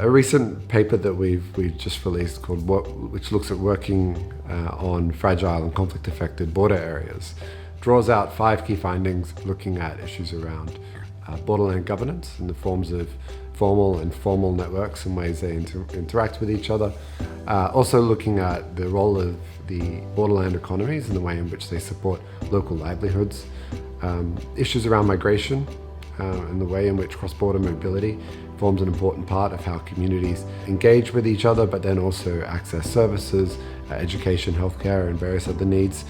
a recent paper that we've just released which looks at working on fragile and conflict-affected border areas, draws out 5 key findings looking at issues around borderland governance in the forms of formal and informal networks and ways they interact with each other. Also looking at the role of the borderland economies and the way in which they support local livelihoods. Issues around migration and the way in which cross-border mobility forms an important part of how communities engage with each other, but then also access services, education, healthcare, and various other needs.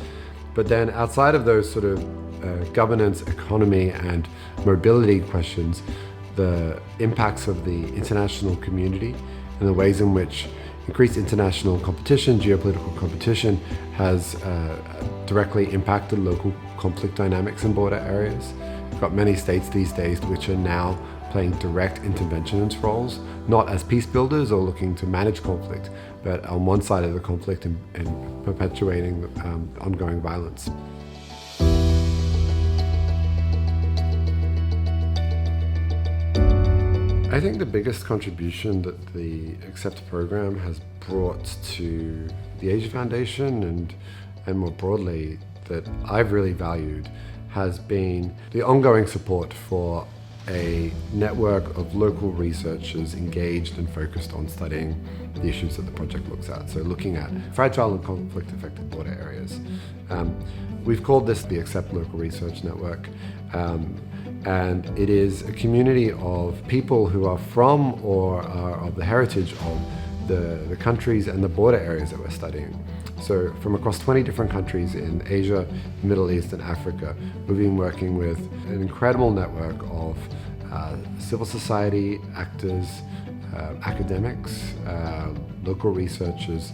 But then outside of those sort of governance, economy, and mobility questions, the impacts of the international community and the ways in which increased international competition, geopolitical competition, has directly impacted local conflict dynamics in border areas. We've got many states these days which are now playing direct interventionist roles, not as peace builders or looking to manage conflict, but on one side of the conflict and perpetuating ongoing violence. I think the biggest contribution that the XCEPT program has brought to the Asia Foundation and more broadly that I've really valued has been the ongoing support for a network of local researchers engaged and focused on studying the issues that the project looks at. So looking at fragile and conflict-affected border areas. We've called this the XCEPT Local Research Network. And it is a community of people who are from or are of the heritage of the countries and the border areas that we're studying. So from across 20 different countries in Asia, Middle East, and Africa, we've been working with an incredible network of civil society actors, academics, local researchers,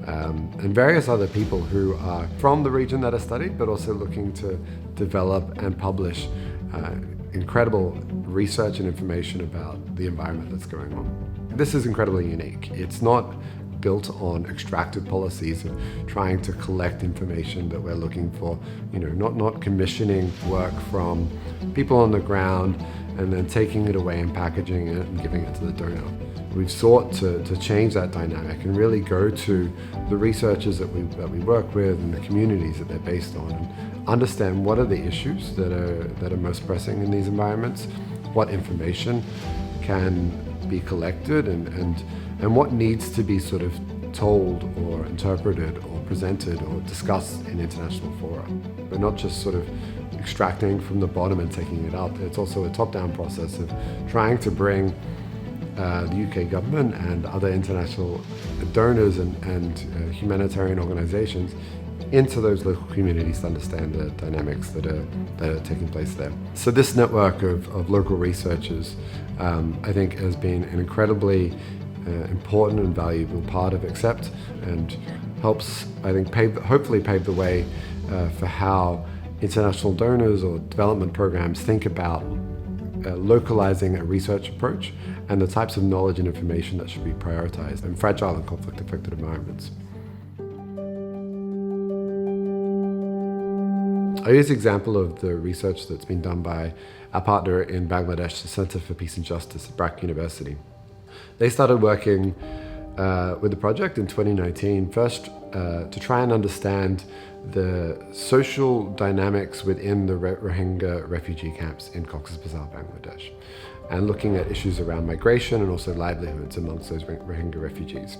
and various other people who are from the region that are studied, but also looking to develop and publish incredible research and information about the environment that's going on. This is incredibly unique. It's not built on extractive policies of trying to collect information that we're looking for, not commissioning work from people on the ground and then taking it away and packaging it and giving it to the donor. We've sought to change that dynamic and really go to the researchers that we work with and the communities that they're based on and understand what are the issues that are most pressing in these environments, what information can be collected and what needs to be sort of told or interpreted or presented or discussed in international fora. We're not just sort of extracting from the bottom and taking it up. It's also a top-down process of trying to bring the UK government and other international donors and humanitarian organizations into those local communities to understand the dynamics that are taking place there. So this network of local researchers, I think, has been an incredibly important and valuable part of XCEPT and helps, I think, hopefully pave the way for how international donors or development programs think about localizing a research approach and the types of knowledge and information that should be prioritized in fragile and conflict-affected environments. I use the example of the research that's been done by our partner in Bangladesh, the Center for Peace and Justice at BRAC University. They started working with the project in 2019, first to try and understand the social dynamics within the Rohingya refugee camps in Cox's Bazar, Bangladesh, and looking at issues around migration and also livelihoods amongst those Rohingya refugees.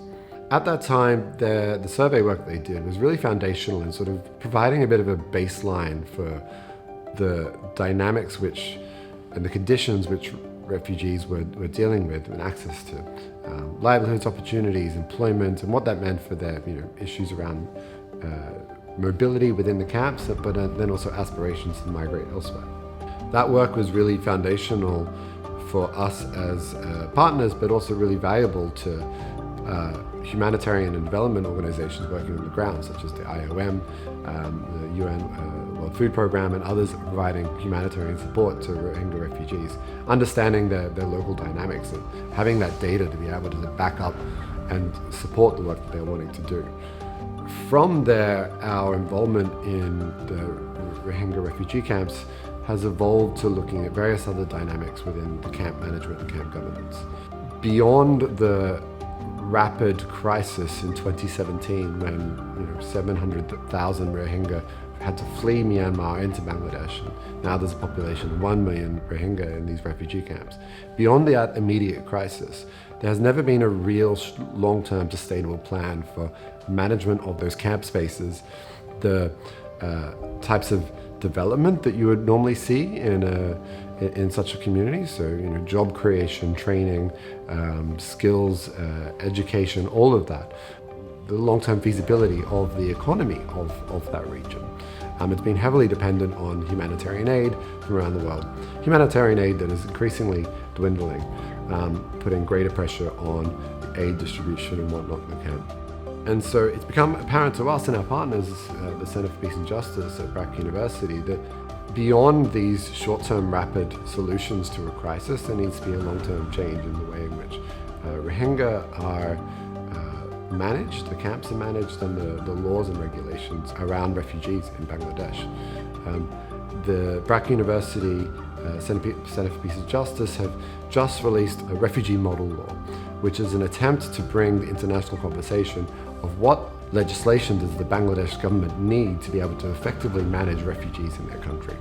At that time, the survey work they did was really foundational in sort of providing a bit of a baseline for the dynamics and the conditions which refugees were dealing with and access to livelihoods, opportunities, employment, and what that meant for their issues around mobility within the camps, but then also aspirations to migrate elsewhere. That work was really foundational for us as partners, but also really valuable to humanitarian and development organizations working on the ground, such as the IOM, the UN World Food Programme, and others providing humanitarian support to Rohingya refugees, understanding their local dynamics and having that data to be able to back up and support the work that they're wanting to do. From there, our involvement in the Rohingya refugee camps has evolved to looking at various other dynamics within the camp management and camp governance. beyond the rapid crisis in 2017 when 700,000 Rohingya had to flee Myanmar into Bangladesh. And now there's a population of 1 million Rohingya in these refugee camps. Beyond that immediate crisis, there has never been a real long-term sustainable plan for management of those camp spaces, the types of development that you would normally see in such a community. So, job creation, training, skills, education, all of that. The long-term feasibility of the economy of that region. It's been heavily dependent on humanitarian aid from around the world. Humanitarian aid that is increasingly dwindling, putting greater pressure on aid distribution and whatnot in the camp. And so it's become apparent to us and our partners, the Center for Peace and Justice at BRAC University, that beyond these short-term rapid solutions to a crisis, there needs to be a long-term change in the way in which Rohingya are managed, the camps are managed, and the laws and regulations around refugees in Bangladesh. The BRAC University Center for Peace and Justice have just released a refugee model law, which is an attempt to bring the international conversation of what legislation does the Bangladesh government need to be able to effectively manage refugees in their country.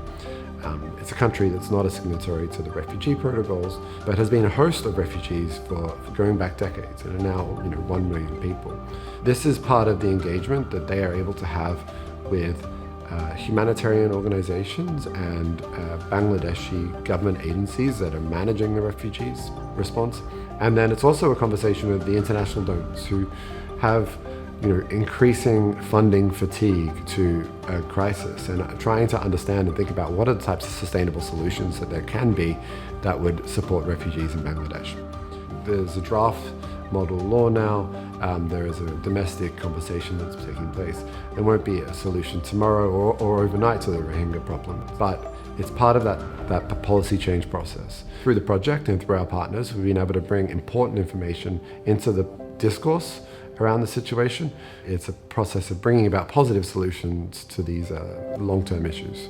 It's a country that's not a signatory to the refugee protocols, but has been a host of refugees for going back decades, and are now 1 million people. This is part of the engagement that they are able to have with humanitarian organizations and Bangladeshi government agencies that are managing the refugees response. And then it's also a conversation with the international donors who have increasing funding fatigue to a crisis, and trying to understand and think about what are the types of sustainable solutions that there can be that would support refugees in Bangladesh. There's a draft model law now. There is a domestic conversation that's taking place. There won't be a solution tomorrow or overnight to the Rohingya problem, but it's part of that policy change process. Through the project and through our partners, we've been able to bring important information into the discourse around the situation. It's a process of bringing about positive solutions to these long-term issues.